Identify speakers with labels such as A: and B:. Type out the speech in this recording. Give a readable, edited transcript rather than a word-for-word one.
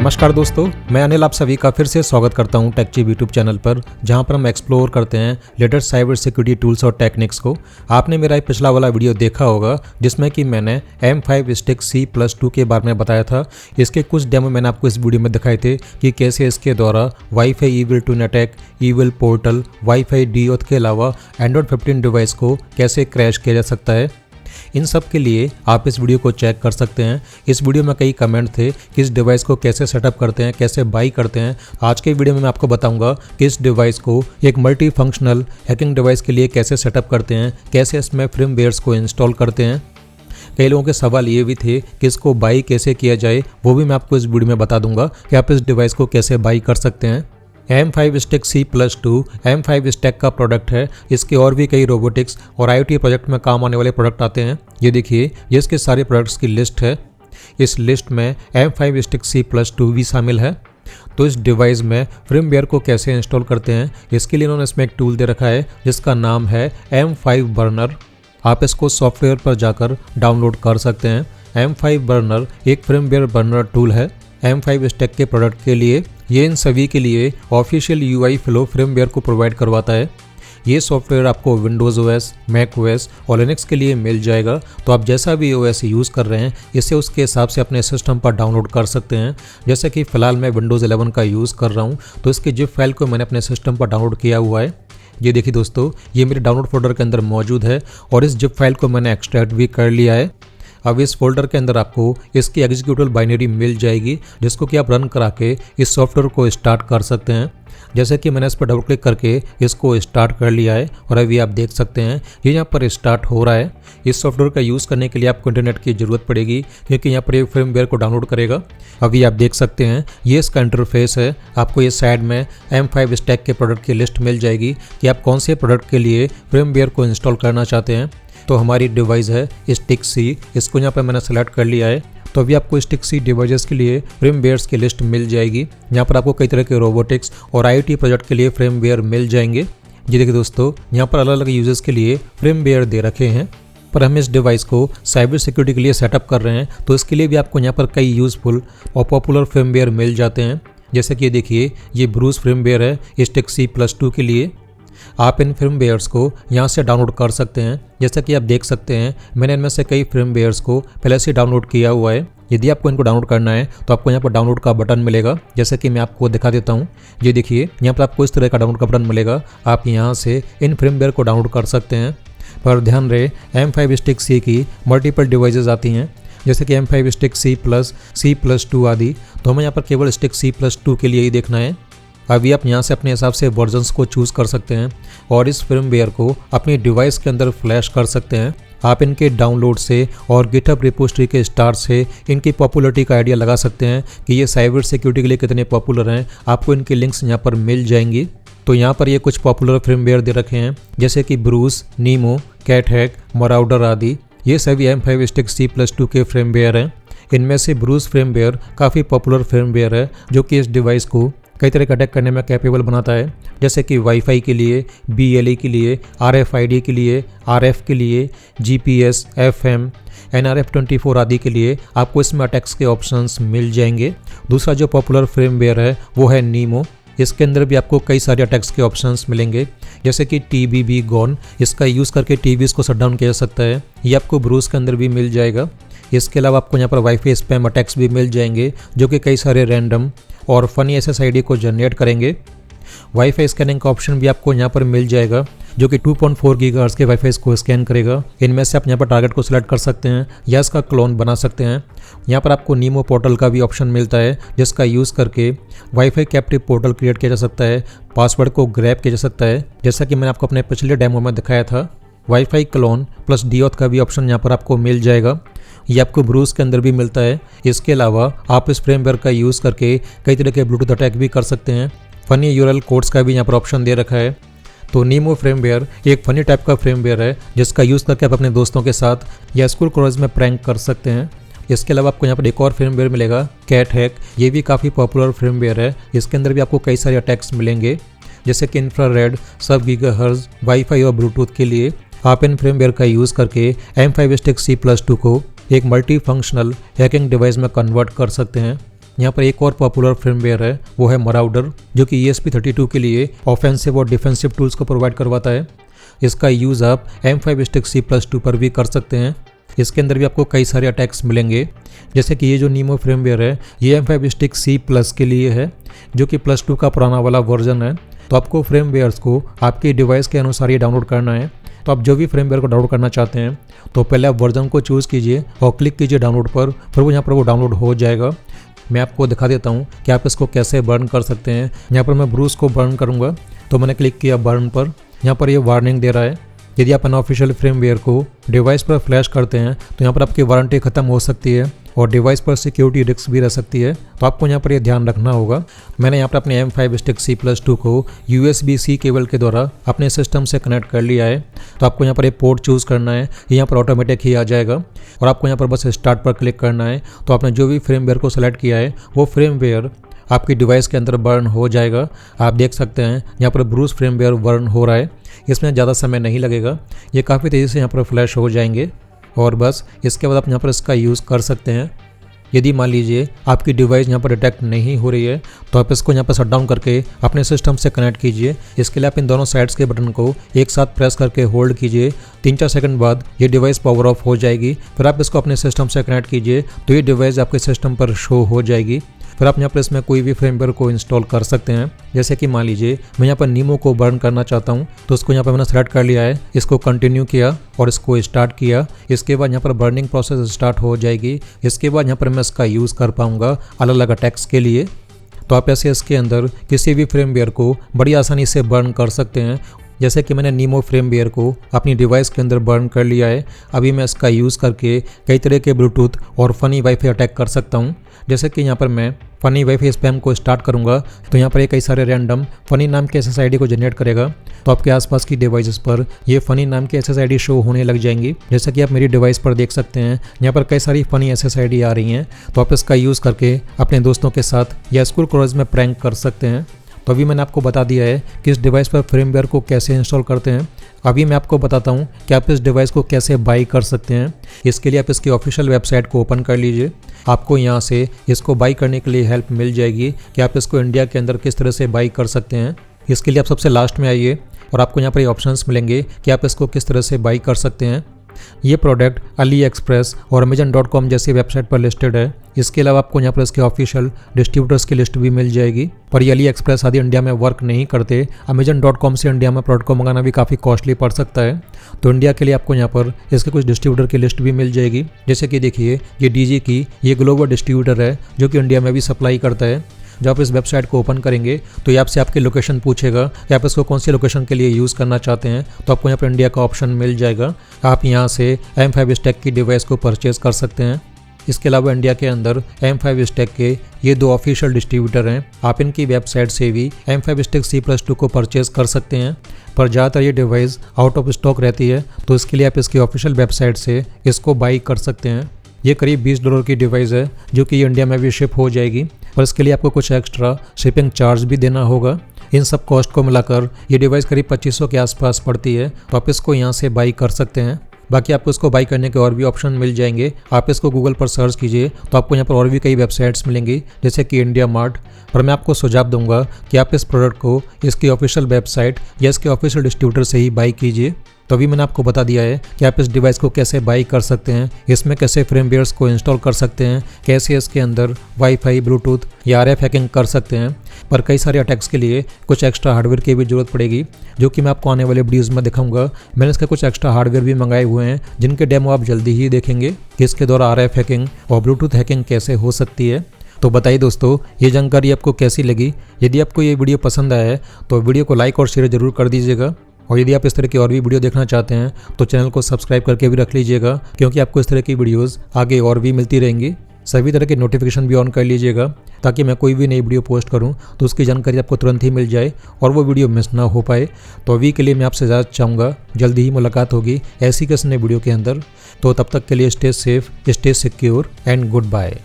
A: नमस्कार दोस्तों, मैं अनिल आप सभी का फिर से स्वागत करता हूं टेकचिप यूट्यूब चैनल पर, जहां पर हम एक्सप्लोर करते हैं लेटेस्ट साइबर सिक्योरिटी टूल्स और टेक्निक्स को। आपने मेरा एक पिछला वाला वीडियो देखा होगा जिसमें कि मैंने M5 स्टिक C+2 के बारे में बताया था। इसके कुछ डेमो मैंने आपको इस वीडियो में दिखाए थे कि कैसे इसके द्वारा wifi evil twin attack, evil portal, wifi deauth के अलावा एंड्रॉयड 15 डिवाइस को कैसे क्रैश किया जा सकता है। इन सब के लिए आप इस वीडियो को चेक कर सकते हैं। इस वीडियो में कई कमेंट थे कि इस डिवाइस को कैसे सेटअप करते हैं, कैसे बाई करते हैं। आज के वीडियो में मैं आपको बताऊंगा कि इस डिवाइस को एक मल्टी फंक्शनल हैकिंग डिवाइस के लिए कैसे सेटअप करते हैं, कैसे इसमें फर्मवेयर्स को इंस्टॉल करते हैं। कई लोगों के सवाल ये भी थे कि इसको बाई कैसे किया जाए, वो भी मैं आपको इस वीडियो में बता दूंगा कि आप इस डिवाइस को कैसे बाई कर सकते हैं। M5 stick C+2 M5 stack का प्रोडक्ट है। इसके और भी कई रोबोटिक्स और IoT प्रोजेक्ट में काम आने वाले प्रोडक्ट आते हैं। ये देखिए, ये इसके सारे प्रोडक्ट्स की लिस्ट है। इस लिस्ट में M5 स्टिक C+2 भी शामिल है। तो इस डिवाइस में फर्मवेयर को कैसे इंस्टॉल करते हैं, इसके लिए इन्होंने इसमें एक टूल दे रखा है जिसका नाम है M5 बर्नर। आप इसको सॉफ्टवेयर पर जाकर डाउनलोड कर सकते हैं। M5 बर्नर एक फर्मवेयर बर्नर टूल है M5 स्टैक के प्रोडक्ट के लिए। ये इन सभी के लिए ऑफिशियल UI फ्लो फर्मवेयर को प्रोवाइड करवाता है। ये सॉफ्टवेयर आपको विंडोज़ OS, मैक OS और लिनक्स के लिए मिल जाएगा। तो आप जैसा भी OS यूज़ कर रहे हैं इसे उसके हिसाब से अपने सिस्टम पर डाउनलोड कर सकते हैं। जैसे कि फ़िलहाल मैं विंडोज़ 11 का यूज़ कर रहा हूँ, तो इसकी जिप फाइल को मैंने अपने सिस्टम पर डाउनलोड किया हुआ है। ये देखिए दोस्तों, ये मेरे डाउनलोड फोल्डर के अंदर मौजूद है और इस जिप फाइल को मैंने एक्सट्रैक्ट भी कर लिया है। अब इस फोल्डर के अंदर आपको इसकी एग्जीक्यूटेबल बाइनरी मिल जाएगी जिसको कि आप रन करा के इस सॉफ्टवेयर को स्टार्ट कर सकते हैं। जैसे कि मैंने इस पर डबल क्लिक करके इसको स्टार्ट कर लिया है और अभी आप देख सकते हैं ये यहाँ पर स्टार्ट हो रहा है। इस सॉफ्टवेयर का यूज़ करने के लिए आपको इंटरनेट की ज़रूरत पड़ेगी क्योंकि यहाँ पर ये फर्मवेयर को डाउनलोड करेगा। अभी आप देख सकते हैं ये इसका इंटरफेस है। आपको ये साइड में M5 स्टैक के प्रोडक्ट की लिस्ट मिल जाएगी कि आप कौन से प्रोडक्ट के लिए फर्मवेयर को इंस्टॉल करना चाहते हैं। तो हमारी डिवाइस है स्टिक C, इसको यहाँ पर मैंने सेलेक्ट कर लिया है। तो अभी आपको स्टिक C डिवाइसेस के लिए फर्मवेयर्स की लिस्ट मिल जाएगी। यहाँ पर आपको कई तरह के रोबोटिक्स और IoT प्रोजेक्ट के लिए फर्मवेयर मिल जाएंगे। ये देखिए दोस्तों, यहाँ पर अलग अलग यूजर्स के लिए फर्मवेयर दे रखे हैं। पर हम इस डिवाइस को साइबर सिक्योरिटी के लिए सेटअप कर रहे हैं, तो इसके लिए भी आपको यहाँ पर कई यूजफुल और पॉपुलर फर्मवेयर मिल जाते हैं। जैसे कि ये देखिए, ये ब्रूस फर्मवेयर है स्टिक C+2 के लिए। आप इन फर्मवेयर्स को यहाँ से डाउनलोड कर सकते हैं। जैसा कि आप देख सकते हैं मैंने इनमें से कई फर्मवेयर्स को पहले से डाउनलोड किया हुआ है। यदि आपको इनको डाउनलोड करना है तो आपको यहाँ पर डाउनलोड का बटन मिलेगा। जैसे कि मैं आपको दिखा देता हूँ, ये देखिए यहाँ पर आपको इस तरह का डाउनलोड का बटन मिलेगा। आप यहाँ से इन फर्मवेयर को डाउनलोड कर सकते हैं। पर ध्यान रहे, M5 स्टिक C की मल्टीपल डिवाइसेस आती हैं जैसे कि M5 स्टिक C+2 आदि। तो हमें यहाँ पर केवल स्टिक C+2 के लिए ही देखना है। अभी आप यहाँ से अपने हिसाब से वर्जन्स को चूज़ कर सकते हैं और इस फर्मवेयर को अपनी डिवाइस के अंदर फ्लैश कर सकते हैं। आप इनके डाउनलोड से और गिटहब रिपोजिटरी के स्टार्ट से इनकी पॉपुलरिटी का आइडिया लगा सकते हैं कि ये साइबर सिक्योरिटी के लिए कितने पॉपुलर हैं। आपको इनकी लिंक्स यहाँ पर मिल जाएंगी। तो यहाँ पर ये कुछ पॉपुलर फर्मवेयर दे रखे हैं जैसे कि ब्रूस, नीमो, कैटहैक, मराउडर आदि। ये सभी M5 स्टिक C+2 के फर्मवेयर हैं। इनमें से ब्रूस फर्मवेयर काफ़ी पॉपुलर फर्मवेयर है जो कि इस डिवाइस को कई तरह का अटैक करने में कैपेबल बनाता है। जैसे कि वाईफाई के लिए, BLE के लिए, RFID के लिए, RF के लिए, GPS, FM, NRF24 आदि के लिए आपको इसमें अटैक्स के ऑप्शंस मिल जाएंगे। दूसरा जो पॉपुलर फर्मवेयर है वो है नीमो। इसके अंदर भी आपको कई सारे अटैक्स के ऑप्शंस मिलेंगे जैसे कि TBB गॉन। इसका यूज़ करके TVs को शट डाउन किया जा सकता है। ये आपको ब्रूस के अंदर भी मिल जाएगा। इसके अलावा आपको यहाँ पर वाईफाई स्पैम अटैक्स भी मिल जाएंगे जो कि कई सारे रैंडम और फनी SSID को जनरेट करेंगे। वाईफाई स्कैनिंग का ऑप्शन भी आपको यहाँ पर मिल जाएगा जो कि 2.4 गीगाहर्ट्ज़ के वाईफाई को स्कैन करेगा। इनमें से आप यहाँ पर टारगेट को सिलेक्ट कर सकते हैं या इसका क्लोन बना सकते हैं। यहाँ पर आपको नीमो पोर्टल का भी ऑप्शन मिलता है जिसका यूज़ करके वाईफाई कैप्टिव पोर्टल क्रिएट किया जा सकता है, पासवर्ड को ग्रैब किया जा सकता है। जैसा कि मैंने आपको अपने पिछले डेमो में दिखाया था। वाईफाई क्लोन प्लस डीओथ का भी ऑप्शन यहाँ पर आपको मिल जाएगा। ये आपको ब्रूस के अंदर भी मिलता है। इसके अलावा आप इस फर्मवेयर का यूज़ करके कई तरह के ब्लूटूथ अटैक भी कर सकते हैं। फनी URL कोड्स का भी यहाँ पर ऑप्शन दे रखा है। तो नीमो फर्मवेयर एक फनी टाइप का फर्मवेयर है जिसका यूज़ करके आप अपने दोस्तों के साथ या स्कूल कॉलेज में प्रैंक कर सकते हैं। इसके अलावा आपको यहाँ पर एक और फर्मवेयर मिलेगा कैटहैक। ये भी काफ़ी पॉपुलर फर्मवेयर है। इसके अंदर भी आपको कई सारे अटैक्स मिलेंगे जैसे कि इंफ्रारेड, सब गीगाहर्ट्ज़, वाईफाई और ब्लूटूथ के लिए। आप इन फर्मवेयर का यूज़ करके M5 स्टिक C+2 को एक मल्टी फंक्शनल हैकिंग डिवाइस में कन्वर्ट कर सकते हैं। यहाँ पर एक और पॉपुलर फर्मवेयर है, वो है मराउडर, जो कि ESP32 के लिए ऑफेंसिव और डिफेंसिव टूल्स को प्रोवाइड करवाता है। इसका यूज़ आप M5 स्टिक C+2 पर भी कर सकते हैं। इसके अंदर भी आपको कई सारे अटैक्स मिलेंगे, जैसे कि ये जो नीमो फर्मवेयर है ये M5 स्टिक C+ के लिए है, जो कि +2 का पुराना वाला वर्जन है। तो आपको फर्मवेयर्स को आपके डिवाइस के अनुसार ये डाउनलोड करना है। तो आप जो भी फर्मवेयर को डाउनलोड करना चाहते हैं तो पहले आप वर्जन को चूज़ कीजिए और क्लिक कीजिए डाउनलोड पर, फिर वो यहाँ पर वो डाउनलोड हो जाएगा। मैं आपको दिखा देता हूँ कि आप इसको कैसे बर्न कर सकते हैं। यहाँ पर मैं ब्रूस को बर्न करूँगा, तो मैंने क्लिक किया बर्न पर। यहाँ पर ये वार्निंग दे रहा है, यदि आप अनऑफिशियल फर्मवेयर को डिवाइस पर फ्लैश करते हैं तो यहाँ पर आपकी वारंटी ख़त्म हो सकती है और डिवाइस पर सिक्योरिटी रिस्क भी रह सकती है। तो आपको यहाँ पर ये ध्यान रखना होगा। मैंने यहाँ पर अपने M5 स्टिक C+2 को USB-C केबल के द्वारा अपने सिस्टम से कनेक्ट कर लिया है। तो आपको यहाँ पर एक पोर्ट चूज़ करना है, ये यहाँ पर ऑटोमेटिक ही आ जाएगा और आपको यहाँ पर बस स्टार्ट पर क्लिक करना है। तो आपने जो भी फर्मवेयर को सेलेक्ट किया है वो फर्मवेयर आपकी डिवाइस के अंदर बर्न हो जाएगा। आप देख सकते हैं यहाँ पर ब्रूस फर्मवेयर बर्न हो रहा है। इसमें ज़्यादा समय नहीं लगेगा, ये काफ़ी तेज़ी से यहाँ पर फ्लैश हो जाएंगे और बस इसके बाद आप यहाँ पर इसका यूज़ कर सकते हैं। यदि मान लीजिए आपकी डिवाइस यहाँ पर डिटेक्ट नहीं हो रही है तो आप इसको यहाँ पर शट डाउन करके अपने सिस्टम से कनेक्ट कीजिए। इसके लिए आप इन दोनों साइड्स के बटन को एक साथ प्रेस करके होल्ड कीजिए। 3-4 सेकंड बाद ये डिवाइस पावर ऑफ हो जाएगी। फिर आप इसको अपने सिस्टम से कनेक्ट कीजिए तो ये डिवाइस आपके सिस्टम पर शो हो जाएगी। फिर आप यहाँ पर इसमें कोई भी फर्मवेयर को इंस्टॉल कर सकते हैं। जैसे कि मान लीजिए मैं यहाँ पर नीमो को बर्न करना चाहता हूँ, तो उसको यहाँ पर मैंने सेलेक्ट कर लिया है, इसको कंटिन्यू किया और इसको स्टार्ट किया। इसके बाद यहाँ पर बर्निंग प्रोसेस स्टार्ट हो जाएगी। इसके बाद यहाँ पर मैं इसका यूज़ कर पाऊँगा अलग अलग अटैक्स के लिए। तो आप ऐसे इसके अंदर किसी भी फर्मवेयर को बड़ी आसानी से बर्न कर सकते हैं। जैसे कि मैंने नीमो फर्मवेयर को अपनी डिवाइस के अंदर बर्न कर लिया है। अभी मैं इसका यूज़ करके कई तरह के ब्लूटूथ और फ़नी वाईफाई अटैक कर सकता हूँ। जैसे कि यहाँ पर मैं फ़नी वाईफाई स्पैम को स्टार्ट करूँगा तो यहाँ पर ये कई सारे रैंडम फ़नी नाम के SSID को जनरेट करेगा। तो आपके आसपास की डिवाइसेस पर ये फ़नी नाम के SSID शो होने लग जाएंगी। जैसा कि आप मेरी डिवाइस पर देख सकते हैं, यहाँ पर कई सारी फ़नी SSID आ रही हैं। तो आप इसका यूज़ करके अपने दोस्तों के साथ या स्कूल कॉलेज में प्रैंक कर सकते हैं। तो अभी मैंने आपको बता दिया है कि इस डिवाइस पर फर्मवेयर को कैसे इंस्टॉल करते हैं। अभी मैं आपको बताता हूँ कि आप इस डिवाइस को कैसे बाई कर सकते हैं। इसके लिए आप इसकी ऑफिशियल वेबसाइट को ओपन कर लीजिए। आपको यहाँ से इसको बाई करने के लिए हेल्प मिल जाएगी कि आप इसको इंडिया के अंदर किस तरह से बाई कर सकते हैं। इसके लिए आप सबसे लास्ट में आइए और आपको यहाँ पर ये ऑप्शंस मिलेंगे कि आप इसको किस तरह से बाई कर सकते हैं। ये प्रोडक्ट AliExpress और Amazon.com जैसी वेबसाइट पर लिस्टेड है। इसके अलावा आपको यहाँ पर इसके ऑफिशियल डिस्ट्रीब्यूटर्स की लिस्ट भी मिल जाएगी। पर ये AliExpress आदि इंडिया में वर्क नहीं करते। Amazon.com से इंडिया में प्रोडक्ट को मंगाना भी काफ़ी कॉस्टली पड़ सकता है। तो इंडिया के लिए आपको यहाँ पर इसके कुछ डिस्ट्रीब्यूटर की लिस्ट भी मिल जाएगी। जैसे कि देखिए ये DG की ये ग्लोबल डिस्ट्रीब्यूटर है जो कि इंडिया में भी सप्लाई करता है। जब आप इस वेबसाइट को ओपन करेंगे तो ये आपसे आपकी लोकेशन पूछेगा कि आप इसको कौन सी लोकेशन के लिए यूज़ करना चाहते हैं। तो आपको यहाँ पर इंडिया का ऑप्शन मिल जाएगा। आप यहाँ से M5 स्टैक की डिवाइस को परचेज़ कर सकते हैं। इसके अलावा इंडिया के अंदर M5 स्टैक के ये 2 ऑफिशियल डिस्ट्रीब्यूटर हैं। आप इनकी वेबसाइट से भी M5 स्टैक C+2 को परचेज़ कर सकते हैं। पर ज़्यादातर ये डिवाइस आउट ऑफ स्टॉक रहती है, तो इसके लिए आप इसकी ऑफिशियल वेबसाइट से इसको बाई कर सकते हैं। ये करीब $20 की डिवाइस है जो कि इंडिया में भी शिप हो जाएगी, पर इसके लिए आपको कुछ एक्स्ट्रा शिपिंग चार्ज भी देना होगा। इन सब कॉस्ट को मिलाकर ये डिवाइस करीब 2500 के आसपास पड़ती है। तो आप इसको यहाँ से बाई कर सकते हैं। बाकी आपको इसको बाई करने के और भी ऑप्शन मिल जाएंगे। आप इसको गूगल पर सर्च कीजिए तो आपको यहाँ पर और भी कई वेबसाइट्स मिलेंगी जैसे कि इंडिया मार्ट। पर मैं आपको सुझाव दूंगा कि आप इस प्रोडक्ट को इसकी ऑफिशियल वेबसाइट या इसके ऑफिशियल डिस्ट्रीब्यूटर से ही बाई कीजिए। तो अभी मैंने आपको बता दिया है कि आप इस डिवाइस को कैसे बाई कर सकते हैं, इसमें कैसे फर्मवेयर्स को इंस्टॉल कर सकते हैं, कैसे इसके अंदर वाईफाई, ब्लूटूथ या RF हैकिंग कर सकते हैं। पर कई सारे अटैक्स के लिए कुछ एक्स्ट्रा हार्डवेयर की भी जरूरत पड़ेगी, जो कि मैं आपको आने वाले वीडियोज़ में दिखाऊंगा। मैंने इसके कुछ एक्स्ट्रा हार्डवेयर भी मंगाए हुए हैं जिनके डेमो आप जल्दी ही देखेंगे कि इसके द्वारा RF हैकिंग और ब्लूटूथ हैकिंग कैसे हो सकती है। तो बताइए दोस्तों, ये जानकारी आपको कैसी लगी। यदि आपको ये वीडियो पसंद आया है तो वीडियो को लाइक और शेयर जरूर कर दीजिएगा। और यदि आप इस तरह की और भी वीडियो देखना चाहते हैं तो चैनल को सब्सक्राइब करके भी रख लीजिएगा, क्योंकि आपको इस तरह की वीडियोस आगे और भी मिलती रहेंगी। सभी तरह के नोटिफिकेशन भी ऑन कर लीजिएगा ताकि मैं कोई भी नई वीडियो पोस्ट करूं तो उसकी जानकारी आपको तुरंत ही मिल जाए और वो वीडियो मिस ना हो पाए। तो अभी के लिए मैं आपसे ज़्यादा चाहूँगा जल्दी ही मुलाकात होगी ऐसी किसी नई वीडियो के अंदर। तो तब तक के लिए stay safe, stay secure and good bye.